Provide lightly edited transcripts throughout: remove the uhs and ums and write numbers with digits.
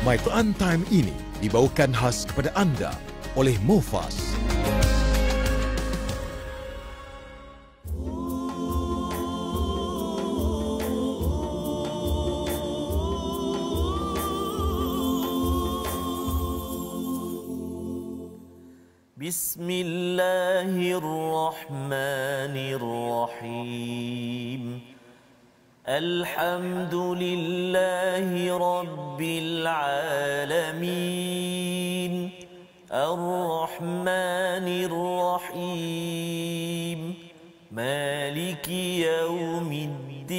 My Quran Time ini dibawakan khas kepada anda oleh Mufas. Bismillahirrahmanirrahim. Alhamdulillahi Rabbil Alamin. Ar-Rahmanir Rahim. Maliki Yawmiddin.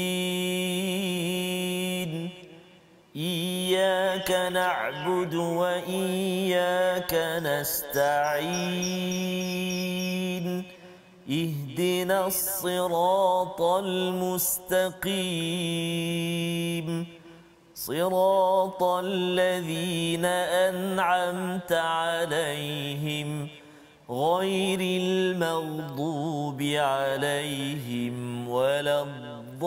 Iyyaka na'budu wa iyyaka nasta'in. اهدنا الصراط المستقيم صراط الذين أنعمت عليهم غير المغضوب عليهم ولا الضالين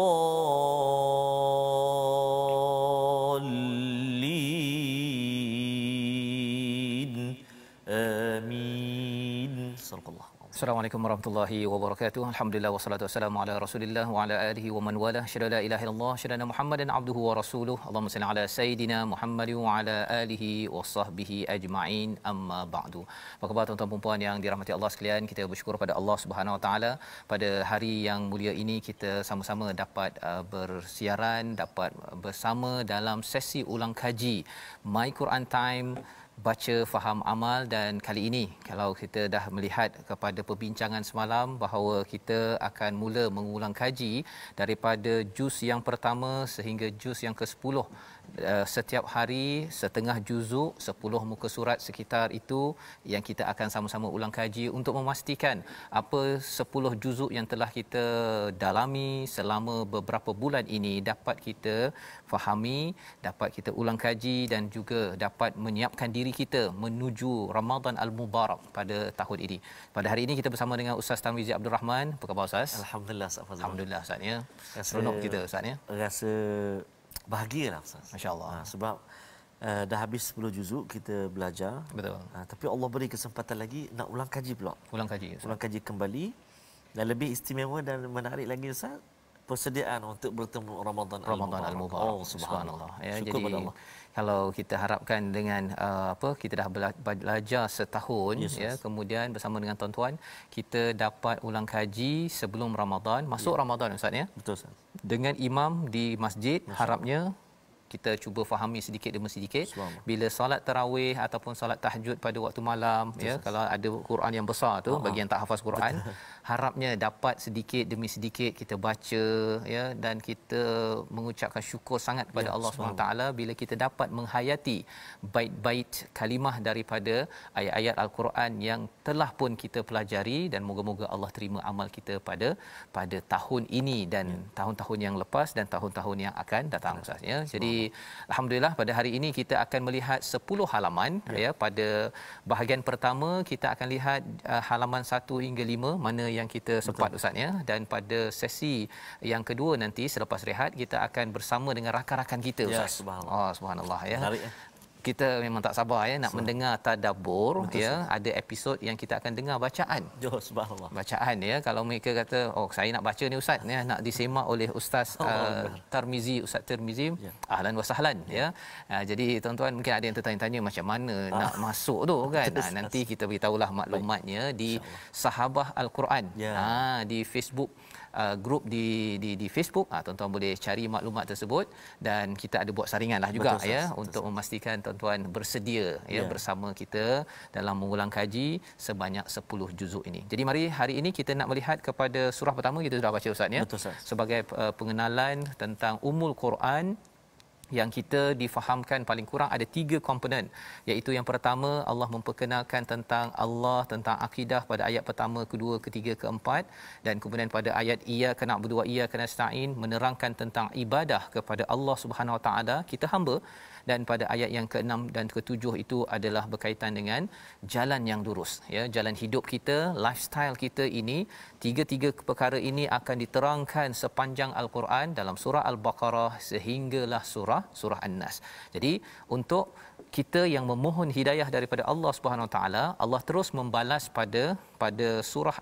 آمين. صدق الله. Assalamualaikum warahmatullahi wabarakatuh. Alhamdulillah wassalatu wassalamu ala Rasulillah wa ala alihi wa man wala. Syada la ilaha illallah, syada Muhammadan abduhu wa rasuluh. Allahumma salli ala sayidina Muhammad wa ala alihi wa sahbihi ajma'in. Amma ba'du. Apa khabar tuan-tuan dan puan yang dirahmati Allah sekalian? Kita bersyukur pada Allah Subhanahu wa taala pada hari yang mulia ini kita sama-sama dapat bersiaran, dapat bersama dalam sesi ulang kaji My Quran Time, baca faham amal. Dan kali ini kalau kita dah melihat kepada perbincangan semalam bahawa kita akan mula mengulang kaji daripada juz yang pertama sehingga juz yang ke-10, setiap hari setengah juzuk, 10 muka surat sekitar itu yang kita akan sama-sama ulang kaji untuk memastikan apa 10 juzuk yang telah kita dalami selama beberapa bulan ini dapat kita fahami, dapat kita ulang kaji dan juga dapat menyiapkan diri kita menuju Ramadan Al-Mubarak pada tahun ini. Pada hari ini kita bersama dengan Ustaz Tarmizi Abdul Rahman. Apa khabar Ustaz? Alhamdulillah Ustaz Fazrul. Alhamdulillah Ustaz ya. Seronok kita Ustaz ya. Rasa bahagialah Ustaz. Masya-Allah. Sebab dah habis 10 juzuk kita belajar. Betul. Tapi Allah beri kesempatan lagi nak ulang kaji pula. Ulang kaji. Ustaz. Ulang kaji kembali. Dan lebih istimewa dan menarik lagi Ustaz, persediaan untuk bertemu Ramadan Al-Mubarak. Oh, subhanallah. Ya, syukur jadi pada Allah. kalau kita harapkan dengan kita dah belajar setahun, Yes, ya, kemudian bersama dengan tuan-tuan kita dapat ulang kaji sebelum Ramadan, masuk Ramadan Ustaz ya. Betul Ustaz. Dengan imam di masjid, harapnya kita cuba fahami sedikit demi sedikit. Bila solat tarawih ataupun solat tahajud pada waktu malam, ya, kalau ada Quran yang besar tu bagi yang tak hafaz Quran, harapnya dapat sedikit demi sedikit kita baca, ya, dan kita mengucapkan syukur sangat kepada Allah SWT bila kita dapat menghayati bait-bait kalimah daripada ayat-ayat Al-Quran yang telah pun kita pelajari, dan moga-moga Allah terima amal kita pada tahun ini dan tahun-tahun yang lepas dan tahun-tahun yang akan datang Ustaz ya. Jadi alhamdulillah pada hari ini kita akan melihat 10 halaman ya. Pada bahagian pertama kita akan lihat halaman 1 hingga 5 mana yang kita sempat Ustaz ya, dan pada sesi yang kedua nanti selepas rehat kita akan bersama dengan rakan-rakan kita Ustaz. Ya, subhanallah. Oh subhanallah ya. Menarik, Kita memang tak sabar ya nak mendengar tadabbur. Betul, ya. Ada episod yang kita akan dengar bacaan. Subhanallah. Bacaan ya. Kalau mereka kata, "Oh, saya nak baca ni Ustaz, ya, nak disemak oleh Ustaz Tarmizi, Ustaz Tarmizi." Ahlan wa sahlan ya. Jadi tuan-tuan mungkin ada yang tertanya-tanya macam mana nak masuk tu kan. Nanti kita beritahulah maklumatnya di Sahabah Al-Quran. Di Facebook, grup di Facebook. Tuan-tuan boleh cari maklumat tersebut, dan kita ada buat saringan lah juga ya untuk memastikan tuan-tuan bersedia ya bersama kita dalam mengulang kaji sebanyak 10 juzuk ini. Jadi mari hari ini kita nak melihat kepada surah pertama, kita sudah baca Ustaz ya. Sebagai pengenalan tentang Ummul Quran yang kita difahamkan paling kurang ada 3 komponen, iaitu yang pertama Allah memperkenalkan tentang Allah, tentang akidah pada ayat pertama, kedua, ketiga, keempat, dan kemudian pada ayat iyyaka na'budu wa iyyaka nasta'in menerangkan tentang ibadah kepada Allah Subhanahu wa taala, kita hamba, dan pada ayat yang ke-6 dan ke-7 itu adalah berkaitan dengan jalan yang lurus ya, jalan hidup kita, lifestyle kita ini. Tiga-tiga perkara ini akan diterangkan sepanjang Al-Quran dalam surah Al-Baqarah sehinggalah surah surah An-Nas. Jadi untuk kita yang memohon hidayah daripada Allah Subhanahu Wa Taala, Allah terus membalas pada surah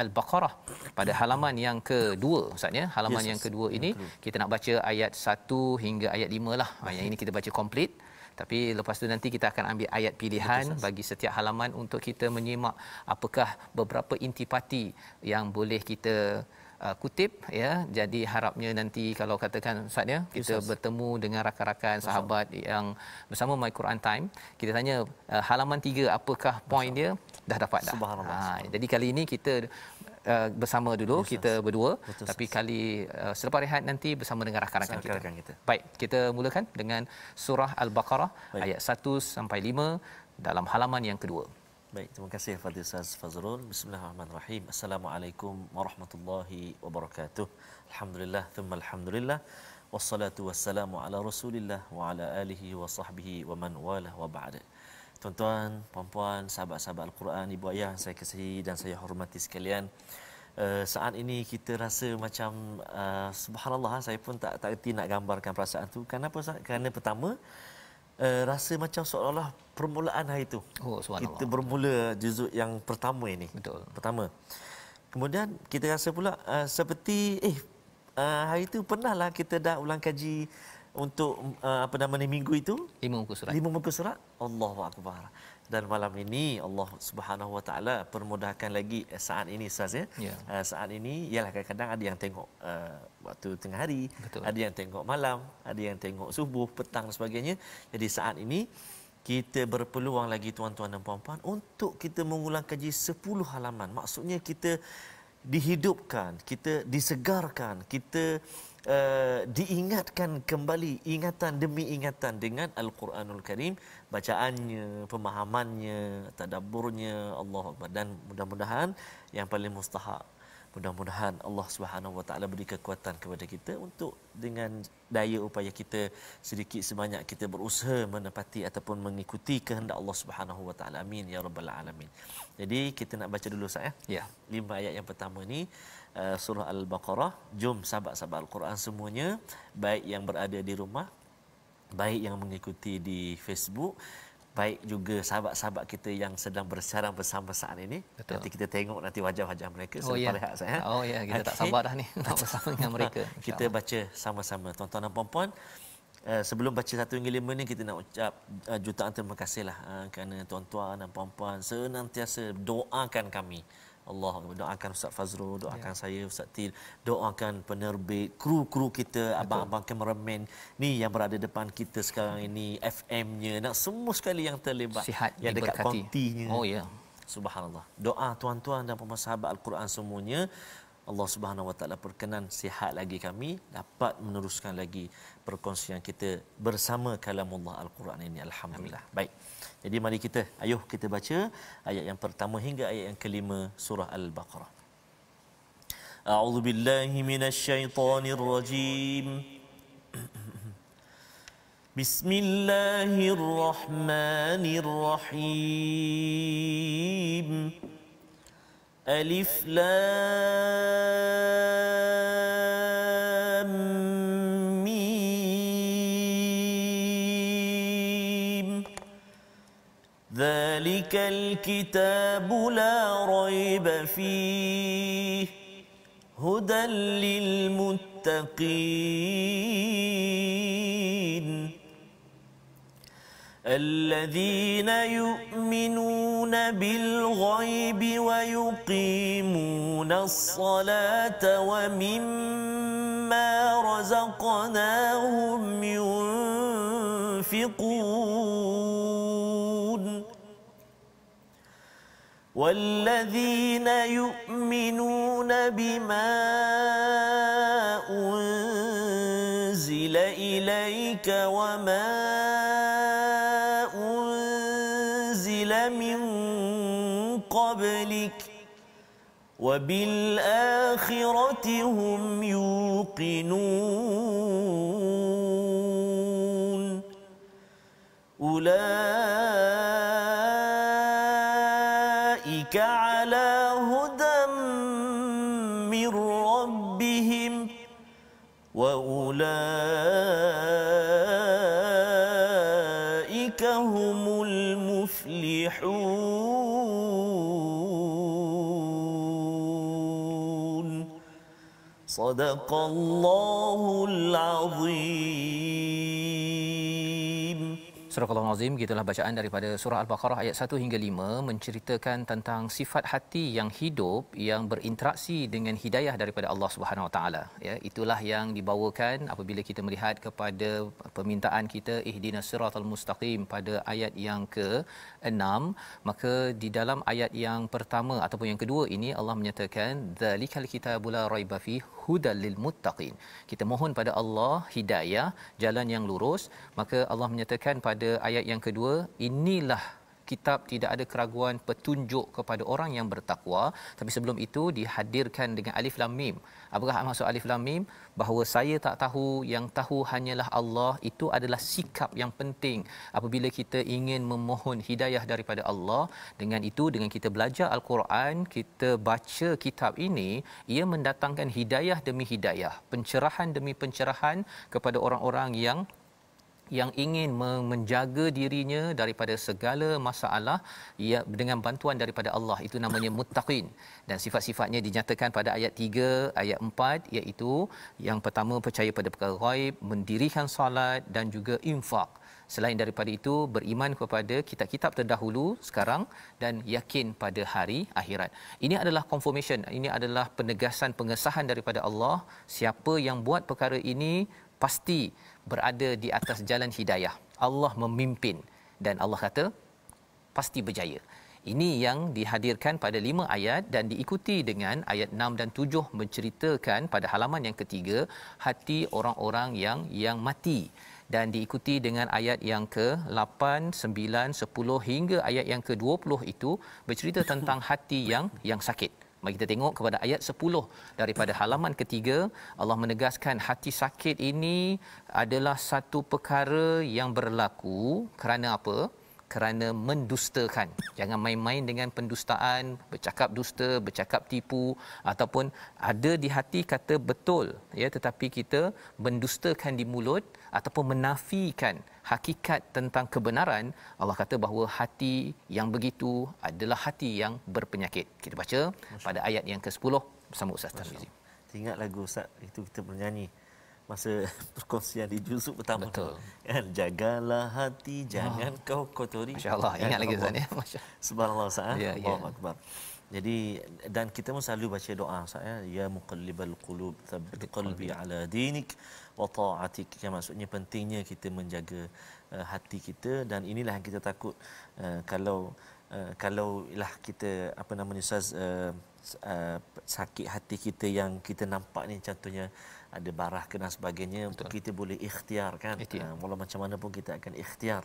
Al-Baqarah pada halaman yang kedua, Ustaz ya. Halaman yang kedua ini kita nak baca ayat 1 hingga ayat 5 lah. Yang ini kita baca komplit. Tapi lepas tu nanti kita akan ambil ayat pilihan bagi setiap halaman untuk kita menyimak apakah beberapa intipati yang boleh kita kutip ya. Jadi harapnya nanti kalau katakan Ustaz ya, kita bertemu dengan rakan-rakan sahabat yang bersama My Quran Time, kita tanya halaman 3 apakah poin dia, dah dapat dah. Jadi kali ini kita bersama dulu, kita berdua. Tapi kali selepas rehat nanti bersama dengan rakan-rakan kita. Baik, kita mulakan dengan surah Al-Baqarah ayat 1 sampai 5 dalam halaman yang kedua. Baik, terima kasih Fadil Ustaz Fazrul. Bismillahirrahmanirrahim. Assalamualaikum warahmatullahi wabarakatuh. Alhamdulillah, thumma alhamdulillah. Wassalatu wassalamu ala Rasulillah wa ala alihi wa sahbihi wa man walah wa ba'da. Tuan-tuan, puan-puan, sahabat-sahabat Al-Quran, ibu ayah saya kasihi dan saya hormati sekalian. Saat ini kita rasa macam subhanallah, saya pun tak erti nak gambarkan perasaan tu. Kenapa? Kerana pertama, rasa macam seolah-olah permulaan hari itu. Kita bermula juzuk yang pertama ini. Betul. Pertama. Kemudian kita rasa pula seperti hari itu pernahlah kita dah ulang kaji untuk minggu itu 5 muka surat. 5 muka surat. Allahu akbar. Dan malam ini Allah Subhanahu Wa Taala permudahkan lagi saat ini Ustaz ya. Saat ini ialah kadang-kadang ada yang tengok waktu tengah hari, betul, ada yang tengok malam, ada yang tengok subuh, petang dan sebagainya. Jadi saat ini kita berpeluang lagi tuan-tuan dan puan-puan untuk kita mengulang kaji 10 halaman. Maksudnya kita dihidupkan, kita disegarkan, kita diingatkan kembali, ingatan demi ingatan dengan Al-Quranul Karim, bacaannya, pemahamannya, tadabburnya. Allahu Akbar. Dan mudah-mudahan yang paling mustahak, mudah-mudahan Allah Subhanahu Wa Taala beri kekuatan kepada kita untuk dengan daya upaya kita sedikit sebanyak kita berusaha menepati ataupun mengikuti kehendak Allah Subhanahu Wa Taala. Amin ya rabbal alamin. Jadi kita nak baca dulu saya. Ya. 5 ayat yang pertama ni surah Al-Baqarah. Jom sahabat-sahabat Al-Quran semuanya, baik yang berada di rumah, baik yang mengikuti di Facebook, baik juga sahabat-sahabat kita yang sedang bersiaran bersama saat ini. Betul. Nanti kita tengok nanti wajah-wajah mereka selepas rehat saya. Kita tak sabar dah ni nak bersama dengan mereka. Kita baca sama-sama tuan-tuan dan puan-puan. Sebelum baca 1 hingga 5 ni, kita nak ucap jutaan terima kasihlah kerana tuan-tuan dan puan-puan senantiasa doakan kami. Allah, doakan Ustaz Fazrul, doakan saya Ustaz Til, doakan penerbit, kru-kru kita, abang-abang kameraman ni yang berada depan kita sekarang ini, FM-nya, nak semua sekali yang terlibat, sihat, yang dekat diberkati. kontinya. Subhanallah. Doa tuan-tuan dan puan-puan sahabat Al-Quran semuanya, Allah Subhanahu Wa Taala perkenan sihat lagi kami, dapat meneruskan lagi perkongsian kita bersama kalamullah Al-Quran ini. Alhamdulillah. Baik. Jadi mari ayuh kita baca ayat yang pertama hingga ayat yang kelima surah Al-Baqarah. A'udzu billahi minasyaitonir rajim. Bismillahirrahmanirrahim. Alif Lam Mim. ذلك الكتاب لا ريب فيه هدى للمتقين الذين يؤمنون بالغيب ويقيمون الصلاة ومما رزقناهم ينفقون والذين يؤمنون بما أنزل إليك وما أنزل من قبلك وبالآخرة هم يوقنون أولئك على هدى من ربهم وأولئك فأولئك هم المفلحون صدق الله العظيم. Surah Al-Azim, gitulah bacaan daripada surah Al-Baqarah ayat 1 hingga 5 menceritakan tentang sifat hati yang hidup yang berinteraksi dengan hidayah daripada Allah Subhanahu Wa Taala. Ya, itulah yang dibawakan apabila kita melihat kepada permintaan kita ihdinas siratal mustaqim pada ayat yang ke-6, maka di dalam ayat yang pertama ataupun yang kedua ini Allah menyatakan dzalikal kitabul la raiba fi hudal lil muttaqin. Kita mohon pada Allah hidayah, jalan yang lurus. Maka Allah menyatakan pada ayat yang kedua, inilah kitab tidak ada keraguan petunjuk kepada orang yang bertakwa. Tapi sebelum itu dihadirkan dengan alif lam mim. Apakah maksud alif lam mim? Bahawa saya tak tahu, yang tahu hanyalah Allah. Itu adalah sikap yang penting apabila kita ingin memohon hidayah daripada Allah. Dengan itu, dengan kita belajar Al-Quran, kita baca kitab ini, ia mendatangkan hidayah demi hidayah, pencerahan demi pencerahan kepada orang-orang yang ingin menjaga dirinya daripada segala masalah ia dengan bantuan daripada Allah. Itu namanya muttaqin, dan sifat-sifatnya dinyatakan pada ayat 3, ayat 4, iaitu yang pertama percaya pada perkara ghaib, mendirikan solat dan juga infak. Selain daripada itu, beriman kepada kitab-kitab terdahulu, sekarang, dan yakin pada hari akhirat. Ini adalah confirmation, ini adalah penegasan, pengesahan daripada Allah. Siapa yang buat perkara ini pasti berada di atas jalan hidayah. Allah memimpin dan Allah kata pasti berjaya. Ini yang dihadirkan pada 5 ayat dan diikuti dengan ayat 6 dan 7 menceritakan pada halaman yang ketiga hati orang-orang yang mati, dan diikuti dengan ayat yang ke-8, 9, 10 hingga ayat yang ke-20 itu bercerita tentang hati yang sakit. Mari kita tengok kepada ayat 10 daripada halaman ketiga. Allah menegaskan hati sakit ini adalah satu perkara yang berlaku kerana apa? Kerana mendustakan. Jangan main-main dengan pendustaan, bercakap dusta, bercakap tipu, ataupun ada di hati kata betul, ya, tetapi kita mendustakan di mulut ataupun menafikan hakikat tentang kebenaran. Allah kata bahawa hati yang begitu adalah hati yang berpenyakit. Kita baca pada ayat yang ke-10 bersama Ustaz Tarmizi. Ingat lagu Ustaz itu kita bernyanyi masa perkongsian di juzuk pertama. Betul. Kan, jagalah hati, jangan kau kotori. Masya-Allah, ingat lagi Ustaz ya. Masya-Allah. Subhanallah Ustaz. Ya, Allahu akbar. Jadi dan kita pun selalu baca doa Ustaz ya muqallibal qulub tsabbit qalbi ala dinik wa ta'atik. Yang maksudnya pentingnya kita menjaga hati kita, dan inilah yang kita takut kalau lah kita apa namanya Ustaz sakit hati kita yang kita nampak ni, contohnya ada barah kena sebagainya. Betul. Kita boleh ikhtiar kan, walau macam mana pun kita akan ikhtiar.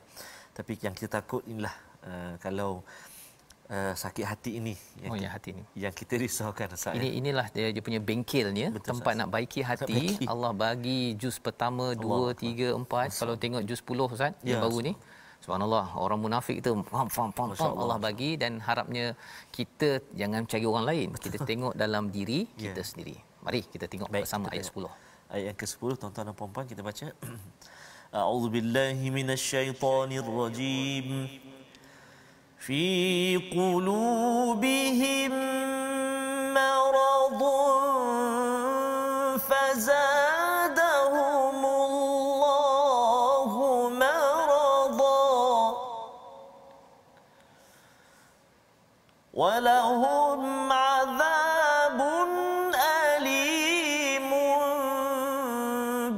Tapi yang kita takut inilah kalau sakit hati ini hati ini yang kita risaukan Ustaz. Inilah dia punya bengkelnya. Betul, tempat Ustaz nak baiki hati. Allah bagi juz pertama 2, 3, 4. Kalau tengok juz 10 Ustaz yang baru ni, subhanallah, orang munafik itu pam Allah bagi, dan harapnya kita jangan cari orang lain. Kita tengok dalam diri kita sendiri. Mari kita tengok bersama ayat 10. Ayat yang ke-10 tuan-tuan dan puan-puan kita baca. A'udzubillahi minasyaitonirrajim. Fi qulubihim maradun fazadahumullahu maradan wa lahum 'adzabun alimun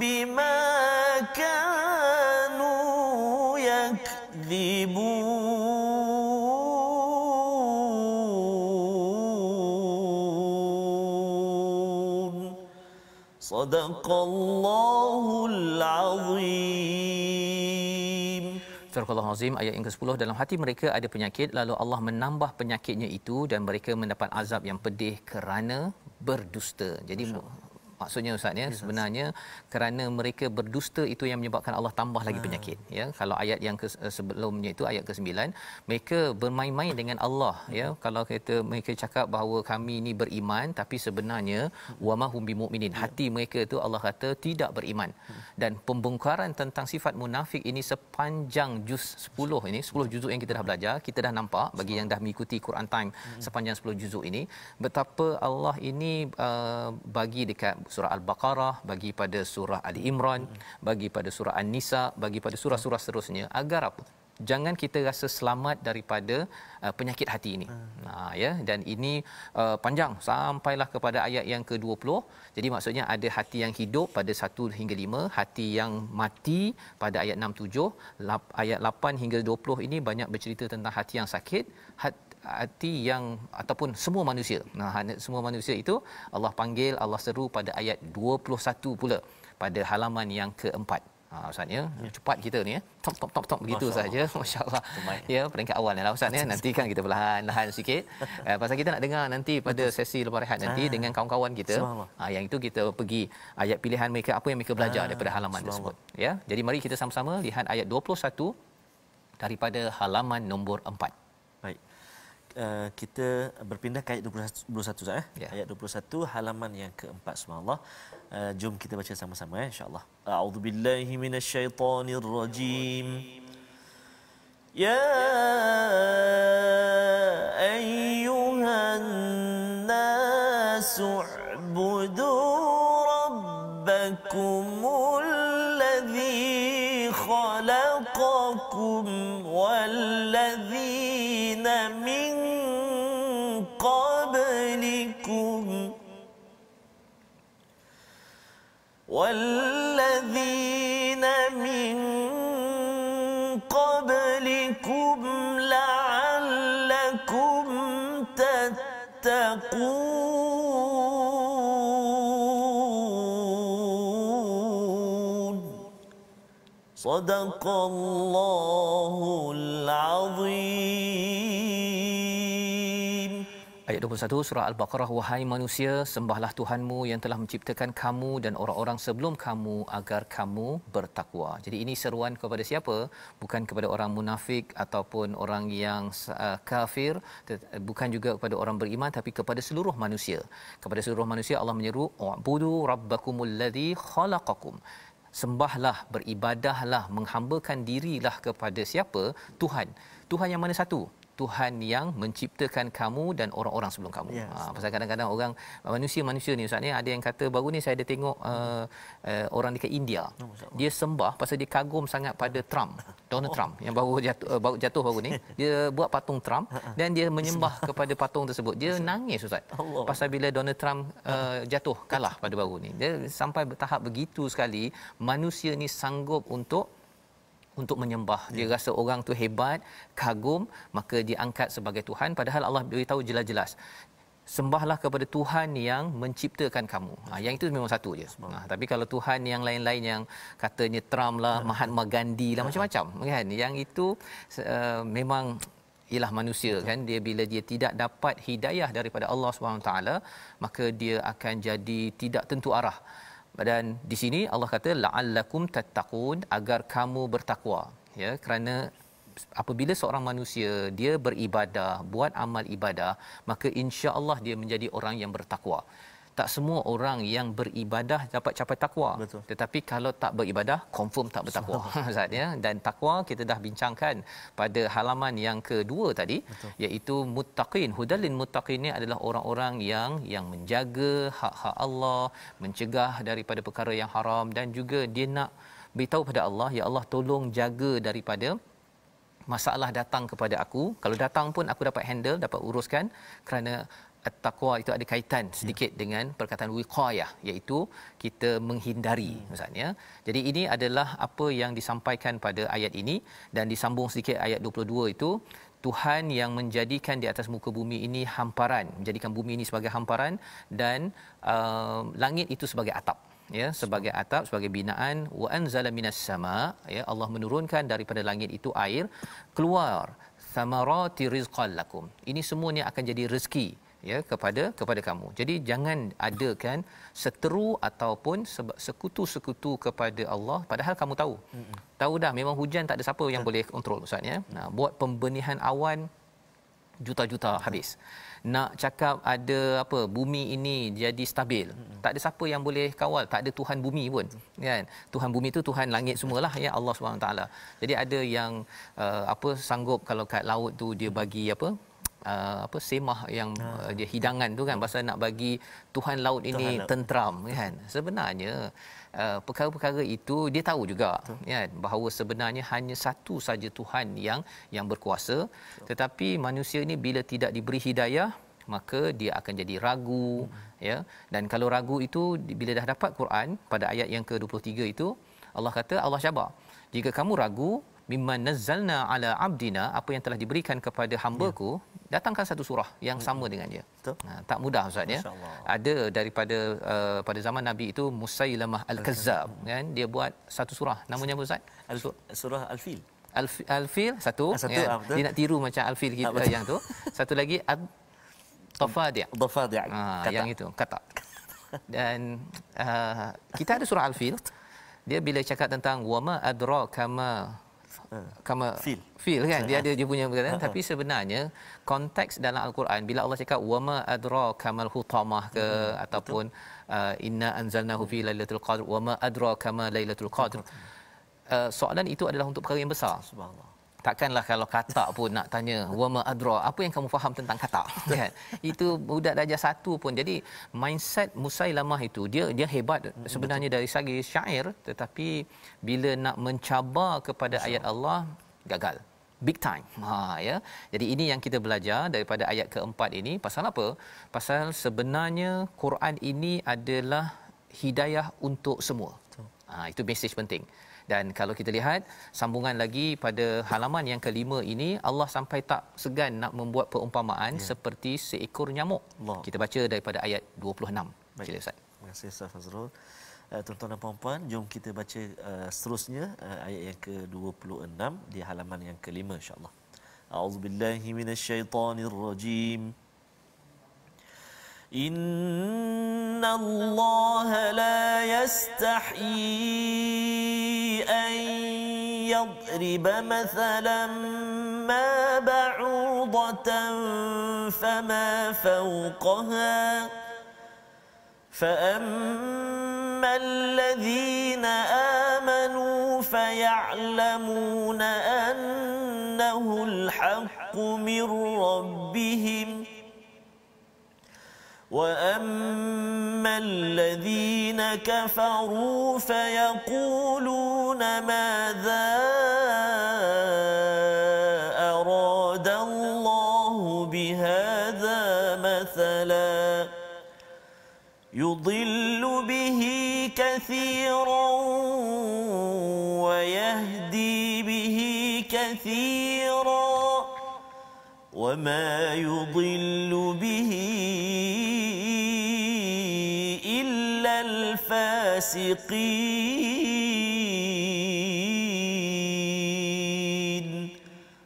bima kanu yakdzibun. Sadaqallahul azim. Surah Al-Azim ayat yang ke-10, dalam hati mereka ada penyakit, lalu Allah menambah penyakitnya itu dan mereka mendapat azab yang pedih kerana berdusta. Jadi Maksudnya ustaz ya, sebenarnya kerana mereka berdusta itu yang menyebabkan Allah tambah lagi penyakit ya. Kalau ayat yang sebelumnya itu ayat ke-9, mereka bermain-main dengan Allah ya. Kalau kita mereka cakap bahawa kami ni beriman tapi sebenarnya wama hum bimumin, hati mereka itu Allah kata tidak beriman. Dan pembongkaran tentang sifat munafik ini sepanjang juz 10 ini, 10 juzuk yang kita dah belajar, kita dah nampak bagi yang dah mengikuti Quran Time sepanjang 10 juzuk ini betapa Allah ini bagi dekat surah Al-Baqarah, bagi pada surah Ali Imran, bagi pada surah An-Nisa, bagi pada surah-surah seterusnya agar apa? Jangan kita rasa selamat daripada penyakit hati ini. Ya, dan ini panjang sampailah kepada ayat yang ke-20. Jadi maksudnya ada hati yang hidup pada 1 hingga 5, hati yang mati pada ayat 6 7, ayat 8 hingga 20 ini banyak bercerita tentang hati yang sakit, hati yang ataupun semua manusia. Semua manusia itu Allah panggil, Allah seru pada ayat 21 pula pada halaman yang keempat. Ustaz ya, cepat kita ni ya. Top begitu saja. Masya-Allah. Ya, peringkat awal ni lah ustaz ya. Nanti kan kita perlahan-lahan sikit. Pasal kita nak dengar nanti pada sesi lepas rehat nanti dengan kawan-kawan kita. Yang itu kita pergi ayat pilihan mereka, apa yang mereka belajar daripada halaman tersebut ya. Jadi mari kita sama-sama lihat ayat 21 daripada halaman nombor 4. Baik. Kita berpindah ke ayat 21 Ustaz ya. Ayat 21 halaman yang keempat, subhanallah. Jom kita baca sama-sama ya, insya-Allah. A'udzubillahi minasyaitonirrajim. Ya ayyuhan nasu u'budu rabbakumul ladzi khalaqakum walladzina min qablikum والذين من قبلكم لعلكم تتقون صدق الله العظيم. Ayat 21 surah Al-Baqarah, wahai manusia, sembahlah Tuhanmu yang telah menciptakan kamu dan orang-orang sebelum kamu agar kamu bertakwa. Jadi ini seruan kepada siapa? Bukan kepada orang munafik ataupun orang yang kafir, bukan juga kepada orang beriman, tapi kepada seluruh manusia. Kepada seluruh manusia Allah menyeru, "U'budu rabbakumul ladzi khalaqakum." Sembahlah, beribadahlah, menghambakan dirilah kepada siapa? Tuhan. Tuhan yang mana satu? Tuhan yang menciptakan kamu dan orang-orang sebelum kamu. Pasal kadang-kadang orang manusia ni ustaz ni, ada yang kata baru ni saya ada tengok orang dekat India. Dia sembah pasal dia kagum sangat pada Trump, Donald Trump yang baru jatuh baru ni. Dia buat patung Trump dan dia menyembah kepada patung tersebut. Dia nangis ustaz. Pasal bila Donald Trump jatuh kalah pada baru ni. Dia sampai bertahap begitu sekali manusia ni sanggup untuk menyembah. Dia rasa orang tu hebat, kagum, maka dia angkat sebagai Tuhan, padahal Allah beritahu jelas-jelas, sembahlah kepada Tuhan yang menciptakan kamu. Yang itu memang satu je. Tapi kalau Tuhan yang lain-lain yang katanya Trump lah, Mahatma Gandhi lah, macam-macam kan, yang itu memang ialah manusia kan, dia bila dia tidak dapat hidayah daripada Allah SWT, maka dia akan jadi tidak tentu arah. Dan di sini Allah kata la'allakum tattaqun, agar kamu bertakwa ya, kerana apabila seorang manusia dia beribadah, buat amal ibadah, maka insya-Allah dia menjadi orang yang bertakwa. Tak semua orang yang beribadah dapat capai takwa. Betul. Tetapi kalau tak beribadah, confirm tak bertakwa. Ustaz ya. Dan takwa kita dah bincangkan pada halaman yang kedua tadi. Betul. Iaitu muttaqin. Hudalil muttaqin ni adalah orang-orang yang menjaga hak-hak Allah, mencegah daripada perkara yang haram, dan juga dia nak beritahu pada Allah, ya Allah tolong jaga daripada masalah datang kepada aku. Kalau datang pun aku dapat handle, dapat uruskan, kerana at-taqwa itu ada kaitan sedikit dengan perkataan wiqayah, iaitu kita menghindari maksudnya. Jadi ini adalah apa yang disampaikan pada ayat ini, dan disambung sedikit ayat 22 itu, Tuhan yang menjadikan di atas muka bumi ini hamparan, menjadikan bumi ini sebagai hamparan, dan langit itu sebagai atap ya, sebagai atap, sebagai binaan. Wa anzala minas sama, ya, Allah menurunkan daripada langit itu air, keluar samarati rizqan lakum. Ini semuanya akan jadi rezeki ya kepada kamu. Jadi jangan adakan seteru ataupun sekutu-sekutu kepada Allah padahal kamu tahu. Tahu dah memang hujan tak ada siapa yang boleh kontrol Ustaz ya. Nah, buat pembenihan awan juta-juta habis. Nak cakap ada apa bumi ini jadi stabil, tak ada siapa yang boleh kawal, tak ada Tuhan bumi pun kan. Tuhan bumi tu Tuhan langit semualah ya, Allah Subhanahu taala. Jadi ada yang sanggup kalau kat laut tu dia bagi semah yang dia hidangan tu kan, pasal nak bagi Tuhan laut ini tenteram kan. Sebenarnya perkara-perkara itu dia tahu juga kan bahawa sebenarnya hanya satu saja Tuhan yang berkuasa. Tetapi manusia ini bila tidak diberi hidayah maka dia akan jadi ragu ya. Dan kalau ragu itu bila dah dapat Quran pada ayat yang ke-23 itu Allah kata, Allah cabar, jika kamu ragu mimman nazzalna ala abdina, apa yang telah diberikan kepada hamba-Ku, datangkan satu surah yang sama dengan dia. Tak mudah Ustaz ya. Ada daripada pada zaman Nabi itu Musailamah Al-Kazzab kan, dia buat satu surah, namanya apa Ustaz? Surah Al-Fil. Al-Fil satu ya. Dia nak tiru macam Al-Fil kita yang tu. Satu lagi Tafadi'. Yang itu kata. Dan kita ada surah Al-Fil. Dia bila cakap tentang wama adraka kama fil kan, dia ada dia punya perkataan. Tapi sebenarnya konteks dalam al-Quran bila Allah cakap wama adraka mal hutamah ke ataupun inna anzalnahu fi lailatul qadr wama adraka ma lailatul qadr, soalan itu adalah untuk perkara yang besar. Subhanallah. Takkanlah kalau katak pun nak tanya wama adra, apa yang kamu faham tentang katak kan. Itu budak darjah 1 pun. Jadi mindset Musailamah itu dia hebat sebenarnya dari segi syair, tetapi bila nak mencabar kepada ayat Allah gagal big time. Ya. Jadi ini yang kita belajar daripada ayat keempat ini. Pasal apa? Pasal sebenarnya Quran ini adalah hidayah untuk semua. Itu mesej penting. Dan kalau kita lihat sambungan lagi pada halaman yang kelima ini, Allah sampai tak segan nak membuat perumpamaan seperti seekor nyamuk. Kita baca daripada ayat 26. Sila Ustaz. Terima kasih Ustaz Fazrul. Tuan-tuan dan puan-puan, jom kita baca seterusnya ayat yang ke-26 di halaman yang kelima insya-Allah. A'udzubillahi minasyaitonirrajim. Inna Allah la yastahi an yadriba mathalan ma ba'udatan fama fawqaha فأما الذين آمنوا فيعلمون أنه الحق من ربهم وأما الذين كفروا فيقولون ماذا أراد الله بهذا مثلا يضل به كثيرا ويهدي به كثيرا وما يضل به إلا الفاسقين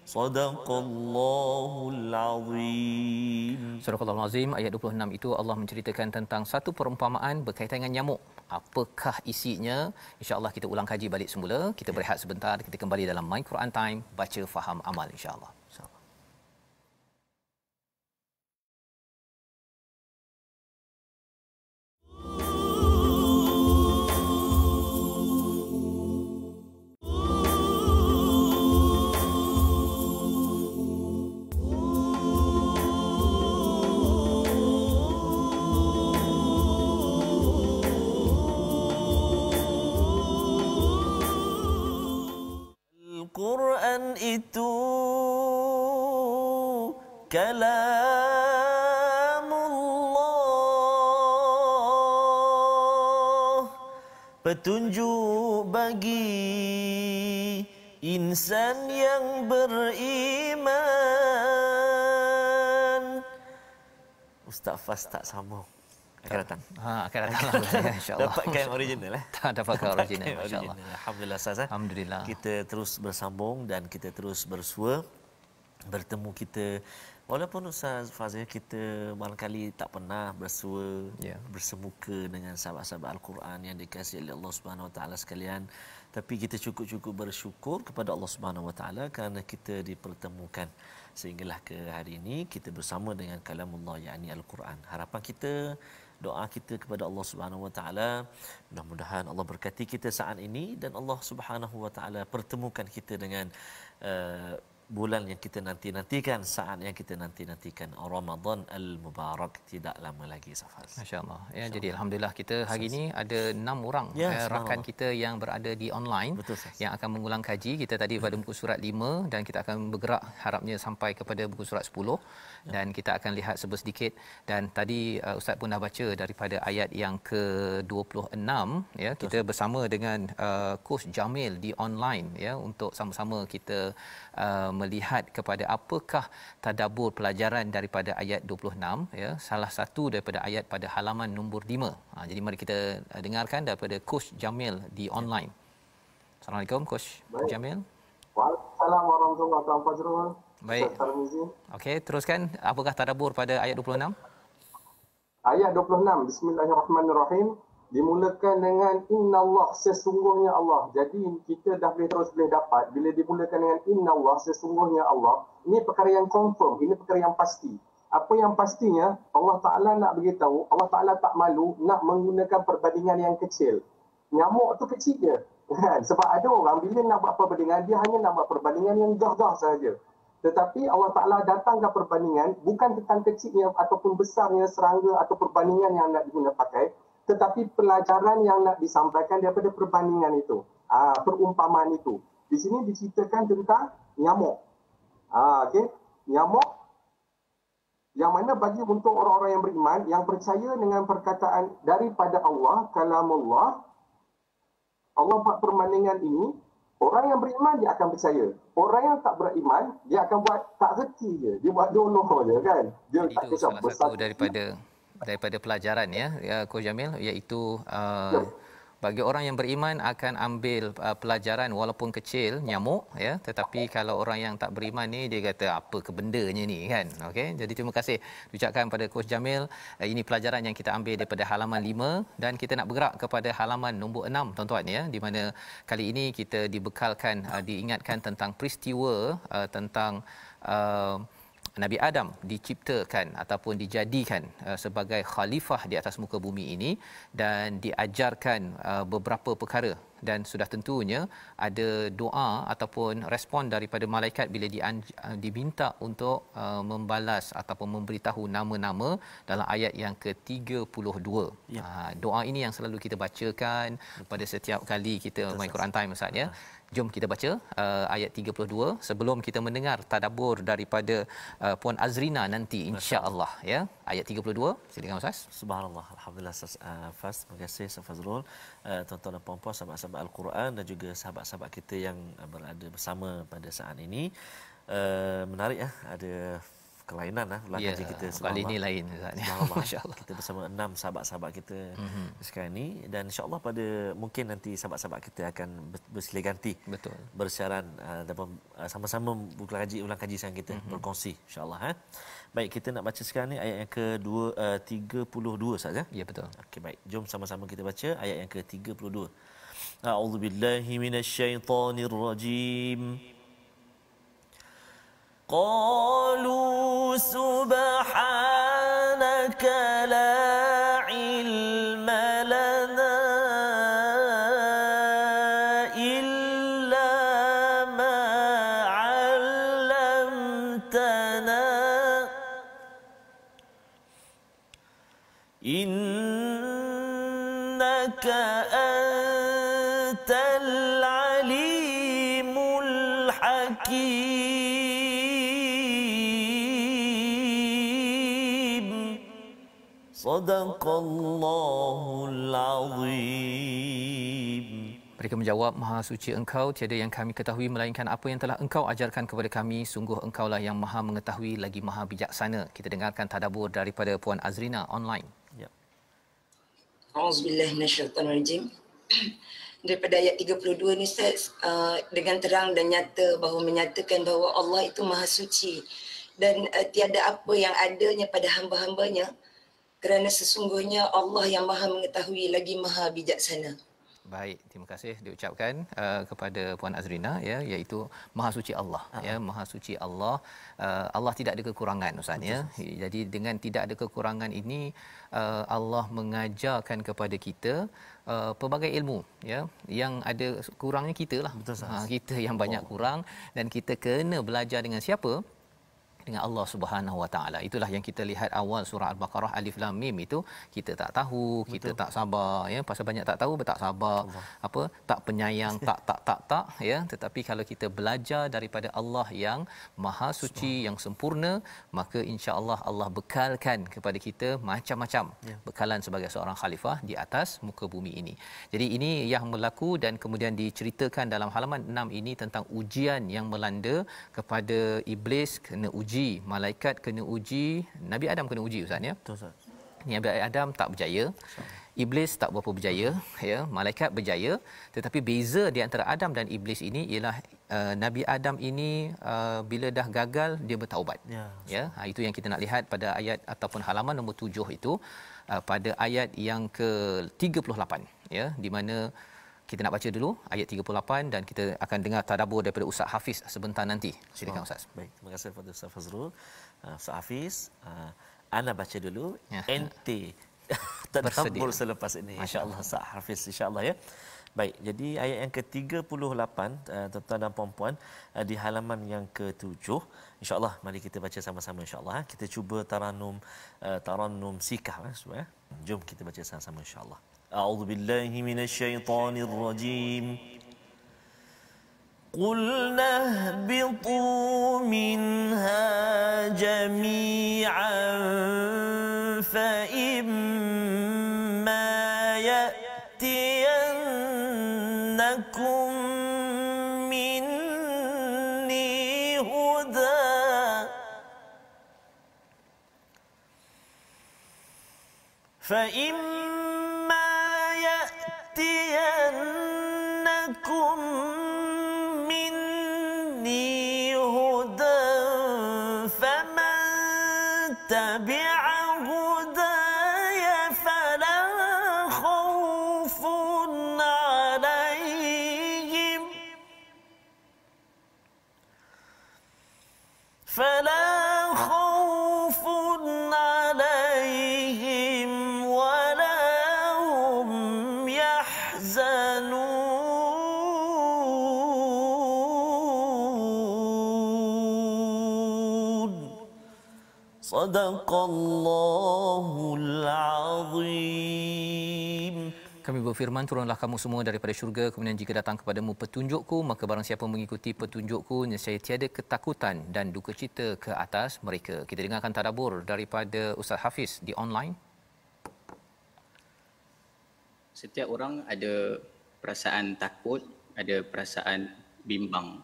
صدق الله العظيم. Surah Al-Azim ayat 26 itu Allah menceritakan tentang satu perumpamaan berkaitan dengan nyamuk. Apakah isinya? Insya-Allah kita ulang kaji balik semula. Kita berehat sebentar, kita kembali dalam My Quran Time, baca faham amal insya-Allah. Quran itu kalamullah, petunjuk bagi insan yang beriman. Ustaz Fas tak sambung. Akan datang. Akan datang lah insya-Allah. Dapatkan original Dapatkan original insya-Allah. Alhamdulillah Ustaz. Alhamdulillah. Kita terus bersambung dan kita terus bersua. Bertemu kita Walaupun Ustaz Fazil kita barangkali tak pernah bersemuka dengan sahabat-sahabat Al-Quran yang dikasihi oleh Allah Subhanahu Wa Taala sekalian, tapi kita cukup-cukup bersyukur kepada Allah Subhanahu Wa Taala kerana kita dipertemukan sehinggalah ke hari ini kita bersama dengan kalamullah yakni Al-Quran. Harapan kita, doa kita kepada Allah Subhanahu Wa Taala, mudah-mudahan Allah berkati kita saat ini dan Allah Subhanahu Wa Taala pertemukan kita dengan bulan yang kita nanti-nantikan, saat yang kita nanti-nantikan, Ramadan al-Mubarak tidak lama lagi Safaz. Masya-Allah. Ya, jadi alhamdulillah kita hari ini ada 6 orang rakan kita yang berada di online. Betul, yang akan mengulang kaji. Kita tadi pada muka surat 5 dan kita akan bergerak harapnya sampai kepada muka surat 10 dan kita akan lihat sedikit dan tadi Ustaz pun dah baca daripada ayat yang ke-26 ya. Kita bersama dengan Coach Jamil di online ya untuk sama-sama kita melihat kepada apakah tadabbur pelajaran daripada ayat 26 ya, salah satu daripada ayat pada halaman nombor 5. Jadi mari kita dengarkan daripada Coach Jamil di online. Assalamualaikum Coach Jamil. Waalaikumsalam warahmatullahi wabarakatuh. Baik. Okey, teruskan apakah tadabbur pada ayat 26? Ayat 26 Bismillahirrahmanirrahim dimulakan dengan innallah, sesungguhnya Allah. Jadi kita dah boleh dapat bila dimulakan dengan innallah, sesungguhnya Allah. Ini perkara yang confirm, ini perkara yang pasti. Apa yang pastinya Allah Taala nak beritahu, Allah Taala tak malu nak menggunakan perbandingan yang kecil. Nyamuk tu kecil je. Sebab ada orang bila nak buat perbandingan dia hanya nak buat perbandingan yang gagah sahaja. Tetapi Allah Taala datangkan perbandingan bukan tentang kecilnya ataupun besarnya serangga atau perbandingan yang nak digunakan pakai, tetapi pelajaran yang nak disampaikan daripada perbandingan itu, perumpamaan itu. Di sini diceritakan tentang nyamuk. Okey, nyamuk yang mana bagi untuk orang-orang yang beriman yang percaya dengan perkataan daripada Allah, kalamullah, Allah buat perbandingan ini, orang yang beriman dia akan percaya. Orang yang tak beriman dia akan buat tak reti je, dia buat donoh je kan. Dia itu tak kisah salah besar satu daripada pelajaran ya Coach Jamil, iaitu bagi orang yang beriman akan ambil pelajaran walaupun kecil nyamuk ya, tetapi kalau orang yang tak beriman ni dia kata apa ke bendanya ni kan. Okey, jadi terima kasih ucapkan pada Coach Jamil. Ini pelajaran yang kita ambil daripada halaman 5 dan kita nak bergerak kepada halaman nombor 6 tuan-tuan ya, di mana kali ini kita dibekalkan diingatkan tentang peristiwa tentang Nabi Adam diciptakan ataupun dijadikan sebagai khalifah di atas muka bumi ini dan diajarkan beberapa perkara, dan sudah tentunya ada doa ataupun respon daripada malaikat bila diminta untuk membalas ataupun memberitahu nama-nama dalam ayat yang ke-32. Doa ini yang selalu kita bacakan pada setiap kali kita main Quran Time Ustaz ya. Jom kita baca ayat 32 sebelum kita mendengar tadabbur daripada Puan Azrina nanti insya-Allah ya. Ayat 32, silakan Ustaz. Subhanallah, alhamdulillah Faz, terima kasih Ustaz Fazrul, tuan-tuan dan puan-puan sahabat-sahabat Al-Quran dan juga sahabat-sahabat kita yang berada bersama pada saat ini. Menarik ya, ada kelainan ulang kaji kita kali ini lain Ustaz. Masya-Allah. Kita bersama 6 sahabat-sahabat kita sekarang ni dan insya-Allah pada mungkin nanti sahabat-sahabat kita akan bersilih ganti. Betul. Bersiaran ataupun sama-sama ulang kaji sekarang kita berkongsi insya-Allah Baik, kita nak baca sekarang ni ayat yang ke-32 saja. Ya betul. Okey, baik. Jom sama-sama kita baca ayat yang ke-32. A'udzubillahi minasyaitonirrajim. قالوا سبحانك لا علم لنا إلا ما علمتنا إنك أنت العليم الحكيم Sadaqallahul Azim. Mereka menjawab, Maha suci Engkau, tiada yang kami ketahui melainkan apa yang telah Engkau ajarkan kepada kami. Sungguh Engkaulah yang Maha mengetahui lagi Maha bijaksana. Kita dengarkan tadabbur daripada Puan Azrina online. Ya. Auzubillahi minasyaitanirrajim. Daripada ayat 32 ni Ustaz, dengan terang dan nyata bahawa menyatakan bahawa Allah itu Maha suci, dan tiada apa yang adanya pada hamba-hambanya, kerana sesungguhnya Allah yang Maha mengetahui lagi Maha bijaksana. Baik, terima kasih diucapkan kepada Puan Azrina, ya, iaitu Maha Suci Allah, ya, Maha Suci Allah. Allah tidak ada kekurangan, Ustaz, ya. Jadi dengan tidak ada kekurangan ini, Allah mengajarkan kepada kita pelbagai ilmu, ya, yang ada kurangnya kita lah. Kita yang banyak kurang, dan kita kena belajar dengan siapa? Dengan Allah Subhanahu Wa Taala. Itulah yang kita lihat awal surah Al-Baqarah, Alif Lam Mim itu, kita tak tahu, kita tak sabar, ya, pasal banyak tak tahu, tak sabar, apa, tak penyayang, tak, ya. Tetapi kalau kita belajar daripada Allah yang Maha Suci, yang sempurna, maka insya-Allah Allah bekalkan kepada kita macam-macam bekalan sebagai seorang khalifah di atas muka bumi ini. Jadi ini yang berlaku, dan kemudian diceritakan dalam halaman 6 ini tentang ujian yang melanda kepada iblis, kena uji, malaikat kena uji, Nabi Adam kena uji, Ustaz, ya. Betul, Ustaz. Nabi Adam tak berjaya, iblis tak berapa berjaya, ya, malaikat berjaya. Tetapi beza di antara Adam dan iblis ini ialah Nabi Adam ini bila dah gagal dia bertaubat. Ya, itu yang kita nak lihat pada ayat ataupun halaman nombor 7 itu, pada ayat yang ke-38, ya, di mana kita nak baca dulu ayat 38 dan kita akan dengar tadabbur daripada Ustaz Hafiz sebentar nanti. Silakan Ustaz. Baik, terima kasih kepada Ustaz Fazrul. Ustaz Hafiz, ana baca dulu, ente tadabbur selepas ini, insya-Allah Ustaz Hafiz, insya-Allah, ya. Baik, jadi ayat yang ke-38, tuan-tuan dan puan-puan, di halaman yang ke-7, insya-Allah mari kita baca sama-sama, insya-Allah. Kita cuba tarannum sikah, ya. Jom kita baca sama-sama, insya-Allah. أعوذ بالله من الشيطان الرجيم قلنا اهبطوا منها جميعا فإما يأتينكم مني هدى يأتينكم مني هدى فمن تبع هداي فلا خوف عليهم ولا هم يحزنون صدق الله العظيم. Kami berfirman, turunlah kamu semua daripada syurga, kemudian jika datang kepadamu petunjukku, maka barang siapa mengikuti petunjukku, nescaya tiada ketakutan dan duka cita ke atas mereka. Kita dengarkan tadabbur daripada Ustaz Hafiz di online. Setiap orang ada perasaan takut, ada perasaan bimbang.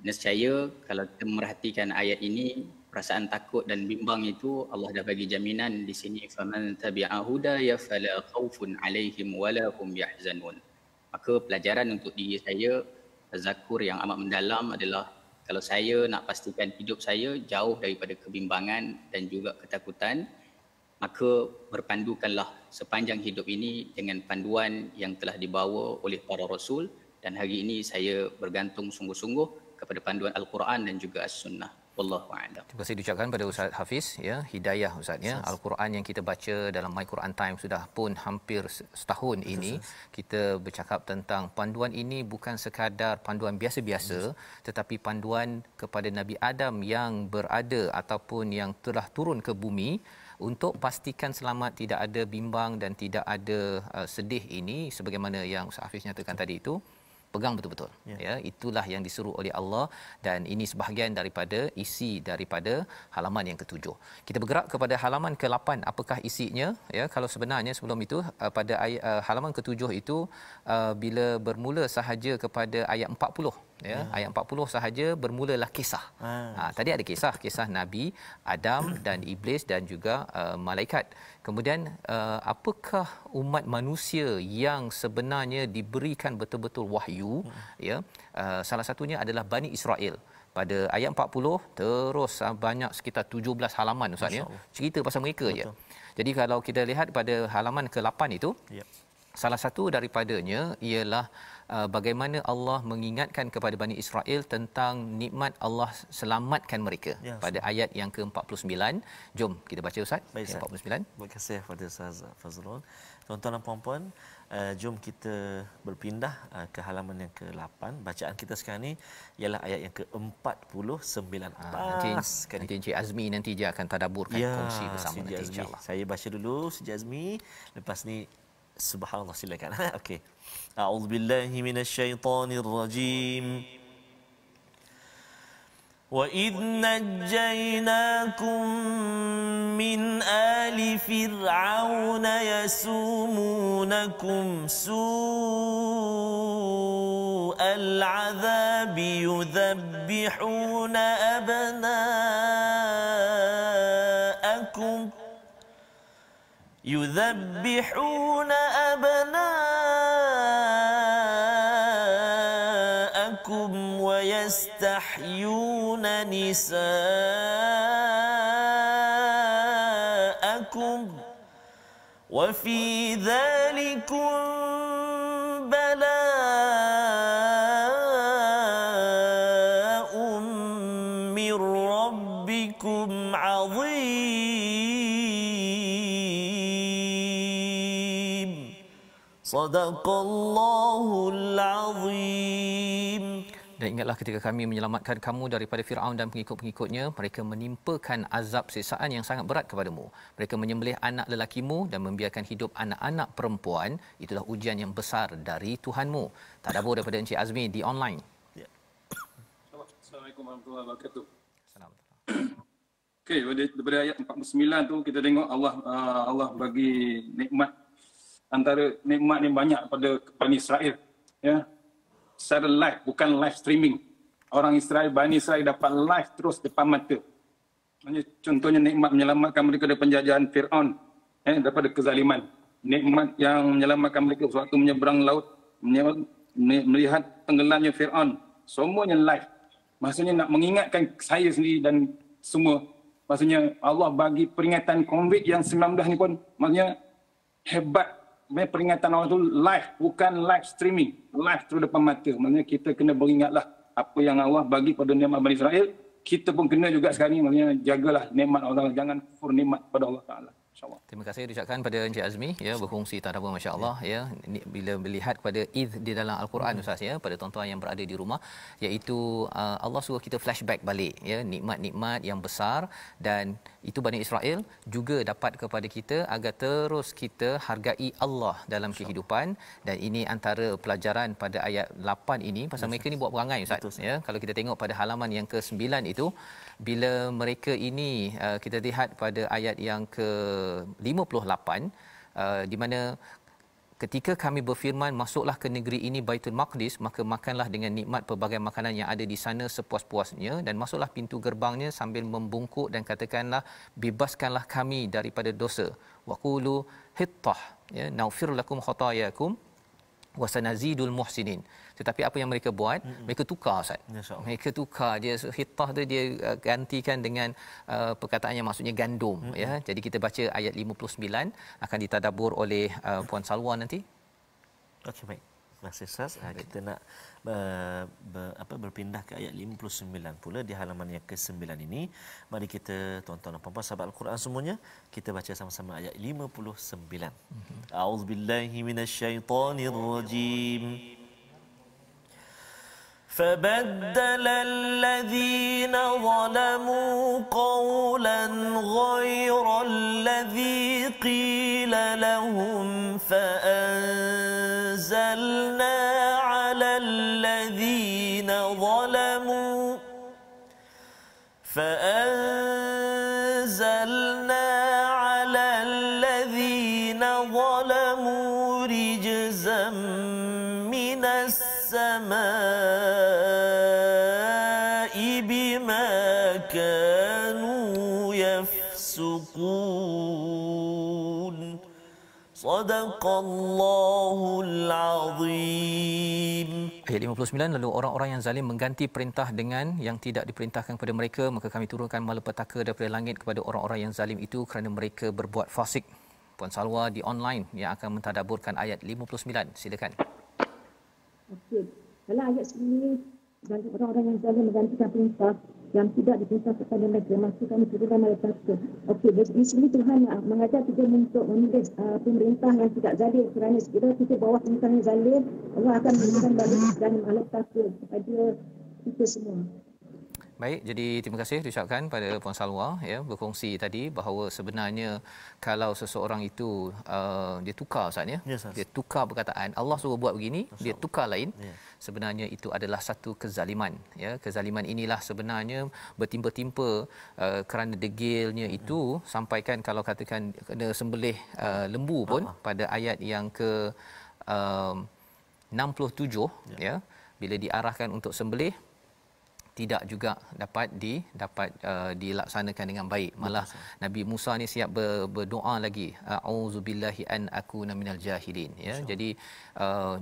Nescaya kalau kita merhatikan ayat ini, perasaan takut dan bimbang itu Allah dah bagi jaminan di sini, faman tabi'a hudaya fala khaufun alaihim wala hum yahzanun. Maka pelajaran untuk diri saya, tazakur yang amat mendalam adalah kalau saya nak pastikan hidup saya jauh daripada kebimbangan dan juga ketakutan, maka berpandukanlah sepanjang hidup ini dengan panduan yang telah dibawa oleh para rasul, dan hari ini saya bergantung sungguh-sungguh kepada panduan Al-Quran dan juga As-Sunnah. Wallahu a'lam. Terima kasih diucapkan pada Ustaz Hafiz, ya, hidayah Ustaz, ya. Al-Quran yang kita baca dalam My Quran Time sudah pun hampir setahun ini, kita bercakap tentang panduan ini bukan sekadar panduan biasa-biasa, tetapi panduan kepada Nabi Adam yang berada ataupun yang telah turun ke bumi untuk pastikan selamat, tidak ada bimbang dan tidak ada sedih ini, sebagaimana yang Ustaz Hafiz nyatakan tadi itu. Pegang betul-betul, ya, itulah yang disuruh oleh Allah, dan ini sebahagian daripada isi daripada halaman yang ke-7. Kita bergerak kepada halaman ke-8, apakah isinya, ya. Kalau sebenarnya sebelum itu pada halaman ke-7 itu bila bermula sahaja kepada ayat 40, ya. Ayat 40 sahaja bermulalah kisah. Tadi ada kisah Nabi Adam dan iblis dan juga malaikat. Kemudian apakah umat manusia yang sebenarnya diberikan betul-betul wahyu, ya. Salah satunya adalah Bani Israel. Pada ayat 40 terus banyak sekitar 17 halaman Ustaz, ya. Cerita pasal mereka. Betul. Je. Jadi kalau kita lihat pada halaman ke-8 itu, salah satu daripadanya ialah bagaimana Allah mengingatkan kepada Bani Israel tentang nikmat Allah selamatkan mereka, pada ayat yang ke-49. Jom kita baca Ustaz. Ayat 49. Terima kasih kepada Ustaz Fazrul. Tuan-tuan dan puan-puan, jom kita berpindah ke halaman yang ke-8. Bacaan kita sekarang ni ialah ayat yang ke-49. Nanti Encik Azmi nanti dia akan tadaburkan, kongsi bersama nanti insya-Allah. Saya baca dulu Encik Azmi, lepas ni subhanallah, silakan. Okey. A'udzubillahi minasyaitonirrajim. وَإِذْ نَجَّيْنَاكُمْ مِنْ آلِ فِرْعَوْنَ يَسُومُونَكُمْ سُوءَ الْعَذَابِ يُذَبِّحُونَ أبناءكم ويستحيون نساءكم وفي ذلكم بلاء من ربكم عظيم. صدق الله العظيم. Dan ingatlah ketika kami menyelamatkan kamu daripada Firaun dan pengikut-pengikutnya, mereka menimpakan azab siksaan yang sangat berat kepadamu. Mereka menyembelih anak lelakimu dan membiarkan hidup anak-anak perempuan. Itulah ujian yang besar dari Tuhanmu. Tadabbur daripada Encik Azmi di online. Ya. Assalamualaikum warahmatullahi wabarakatuh. Okey, daripada ayat 49 tu kita tengok Allah bagi nikmat, antara nikmat yang banyak pada Bani Israel, ya. Secara live, bukan live streaming. Orang Israel, Bani Israel dapat live terus depan mata. Contohnya nikmat menyelamatkan mereka dari penjajahan Fir'aun, daripada kezaliman. Nikmat yang menyelamatkan mereka sewaktu menyeberang laut, melihat tenggelamnya Fir'aun. Semuanya live. Maksudnya nak mengingatkan saya sendiri dan semua. Maksudnya Allah bagi peringatan COVID yang 19 ni pun maksudnya hebat. Peringatan Allah tu live, bukan live streaming, live terus depan mata. Maksudnya kita kena beringatlah apa yang Allah bagi pada nikmat Bani Israel. Kita pun kena juga sekarang ni, maksudnya jagalah nikmat Allah, jangan kufur nikmat pada Allah Taala. InsyaAllah. Terima kasih diucapkan pada Encik Azmi, ya, berkongsi tadabbur, masya-Allah, ya. Bila melihat pada id di dalam al-Quran Ustaz, ya, pada tuan-tuan yang berada di rumah, iaitu Allah suruh kita flashback balik, ya, nikmat-nikmat yang besar, dan itu Bani Israel juga dapat kepada kita agar terus kita hargai Allah dalam kehidupan. Dan ini antara pelajaran pada ayat 8 ini, pasal mereka ni buat perangai Ustaz, ya. Kalau kita tengok pada halaman yang ke-9 itu, bila mereka ini kita lihat pada ayat yang ke-58, di mana ketika kami berfirman masuklah ke negeri ini Baitul Maqdis, maka makanlah dengan nikmat pelbagai makanan yang ada di sana sepuas-puasnya, dan masuklah pintu gerbangnya sambil membungkuk dan katakanlah bebaskanlah kami daripada dosa, waqulu hittah, ya, naghfir lakum khatayakum wa sanazidul muhsinin. Tetapi apa yang mereka buat, mereka tukar Ustaz. Mereka tukar dia, hittah tu dia gantikan dengan perkataan yang maksudnya gandum, ya. Jadi kita baca ayat 59 akan ditadabbur oleh Puan Salwa nanti. Okey, baik. Terima kasih Ustaz. Kita nak berpindah ke ayat 59 pula di halaman yang ke-9 ini. Mari kita, tuan-tuan dan puan-puan sahabat Al-Quran semuanya, kita baca sama-sama ayat 59. A'udzubillahi minasyaitonirrajim. فبدل الذين ظلموا قولا غير الذي قيل لهم فأنزلنا على الذين ظلموا رجزا من السماء بما كانوا يفسقون صدق الله العظيم. Ayat 59, lalu orang-orang yang zalim mengganti perintah dengan yang tidak diperintahkan kepada mereka, maka kami turunkan malapetaka daripada langit kepada orang-orang yang zalim itu kerana mereka berbuat fasik. Puan Salwa di online yang akan mentadabburkan ayat 59. Silakan. Okey. Dalam ayat ini, bagi orang-orang yang zalim menggantikan perintah yang tidak diperintah kepada mereka, maka kami turunkan malapetaka. Okey, di sini Tuhan mengajar kita untuk memilih pemerintah yang tidak zalim, kerana sekiranya kita bawah pemerintah yang zalim, Allah akan memberikan balik dan malapetaka kepada kita semua. Baik, jadi terima kasih diucapkan pada Puan Salwa ya, berkongsi tadi bahawa sebenarnya kalau seseorang itu dia tukar Ustaz ya. Yes, dia tukar perkataan, Allah suruh buat begini, dia tukar lain. Yeah. Sebenarnya itu adalah satu kezaliman ya. Kezaliman inilah sebenarnya bertimpa-timpa kerana degilnya itu sampaikan kalau katakan kena sembelih lembu pun pada ayat yang ke 67 ya, bila diarahkan untuk sembelih tidak juga dapat dilaksanakan dengan baik. Malah Nabi Musa ni siap berdoa lagi, auzubillahi an akuna minal jahilin ya. Jadi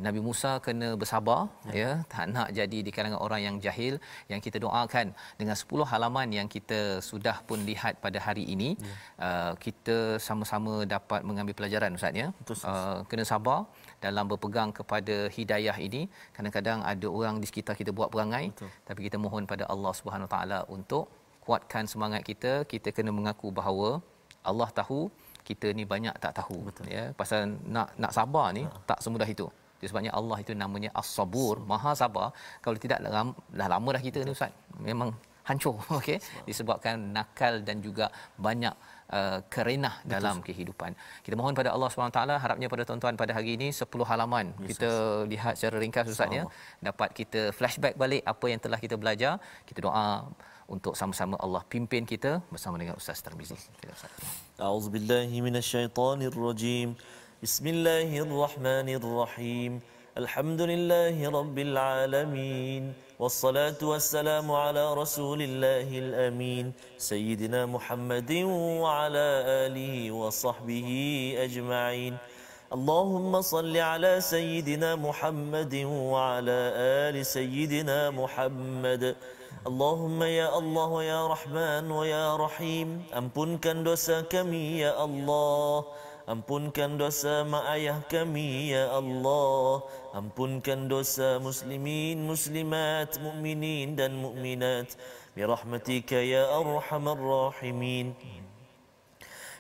Nabi Musa kena bersabar ya, tak nak jadi di kalangan orang yang jahil. Yang kita doakan dengan 10 halaman yang kita sudah pun lihat pada hari ini, kita sama-sama dapat mengambil pelajaran Ustaz ya. Kena sabar dalam berpegang kepada hidayah ini. Kadang-kadang ada orang di sekitar kita buat perangai, tapi kita mohon pada Allah Subhanahu Wa Taala untuk kuatkan semangat kita. Kita kena mengaku bahawa Allah tahu, kita ni banyak tak tahu. Ya, pasal nak sabar ni tak semudah itu. Jadi sebabnya Allah itu namanya As-Sabur, Maha Sabar. Kalau tidak dah lama dah kita ni Ustaz, memang hancur okey, disebabkan nakal dan juga banyak kerenah dalam kehidupan. Kita mohon pada Allah SWT, harapnya pada tuan-tuan pada hari ini 10 halaman kita lihat secara ringkas Ustaz ya, dapat kita flashback balik apa yang telah kita belajar. Kita doa untuk sama-sama Allah pimpin kita bersama dengan Ustaz Tarmizi. A'udzubillahi minasyaitonirrajim. Bismillahirrahmanirrahim. Alhamdulillahi rabbil alamin. والصلاة والسلام على رسول الله الأمين سيدنا محمد وعلى آله وصحبه أجمعين اللهم صل على سيدنا محمد وعلى آل سيدنا محمد اللهم يا الله يا رحمن ويا رحيم ampunkan dosa kami ya Allah. Ampunkan dosa mak ayah kami ya Allah. Ampunkan dosa muslimin, muslimat, mukminin dan mukminat birahmatika ya arhamar rahimin.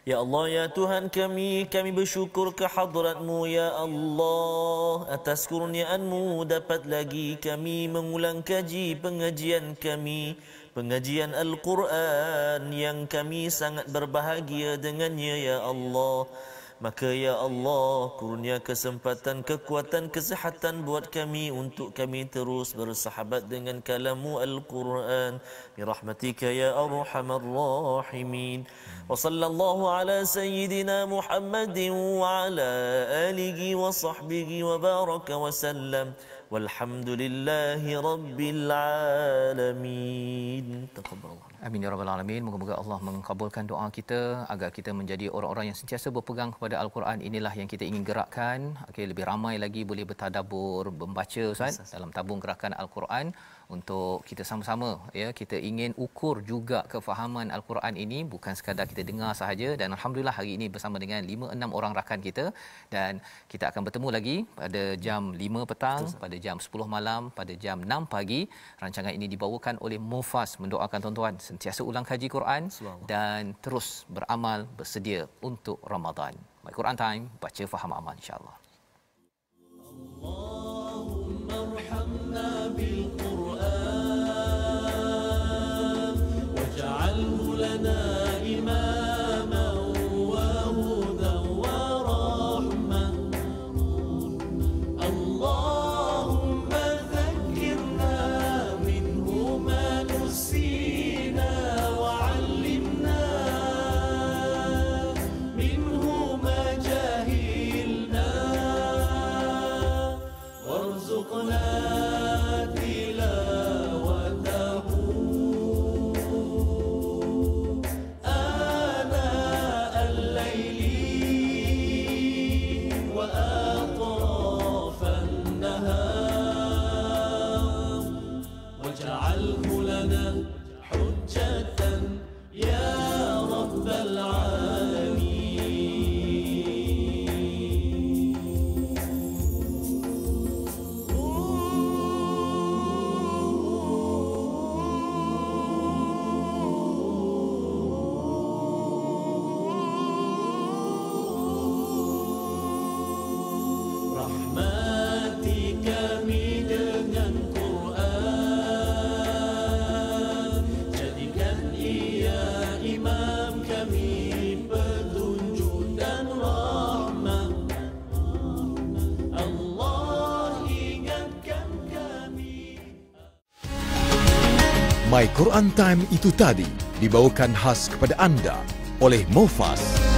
Ya Allah ya Tuhan kami bersyukur ke hadrat-Mu ya Allah. Atas kurniaan-Mu dapat lagi kami mengulang kaji pengajian kami, pengajian Al-Quran yang kami sangat berbahagia dengannya ya Allah. Maka ya Allah, kurnia kesempatan, kekuatan, kesihatan buat kami untuk kami terus bersahabat dengan kalam-Mu Al-Quran birahmatika ya arhamar rahimin. Wa sallallahu ala sayyidina Muhammadin wa ala alihi wa sahbihi wa baraka wa sallam. Walhamdulillahi rabbil alamin. Taqabbalallah. Amin ya rabbal alamin. Moga-moga Allah mengabulkan doa kita agar kita menjadi orang-orang yang sentiasa berpegang kepada Al-Quran. Inilah yang kita ingin gerakkan. Okey, lebih ramai lagi boleh bertadabbur, membaca Ustaz dalam tabung gerakan Al-Quran untuk kita sama-sama ya, kita ingin ukur juga kefahaman Al-Quran ini, bukan sekadar kita dengar sahaja. Dan alhamdulillah hari ini bersama dengan 5-6 orang rakan kita, dan kita akan bertemu lagi pada jam 5 petang, pada jam 10 malam, pada jam 6 pagi. Rancangan ini dibawakan oleh Mufas, mendoakan tuan-tuan sentiasa ulang kaji Quran dan terus beramal, bersedia untuk Ramadan. My Quran Time, baca faham amal insya-Allah. Allahumma arhamna bil Quran waj'alhu lana imaman wa hudan wa rahmah. Allahumma dhakkirna minhu ma nusina wa 'allimna minhu ma jahilna. لنا حجة يا رب العالمين. Rahmati kami dengan Quran, jadikan ia imam kami, petunjuk dan rahmah. Allah ingatkan kami. My Quran Time itu tadi dibawakan khas kepada anda oleh Mofas.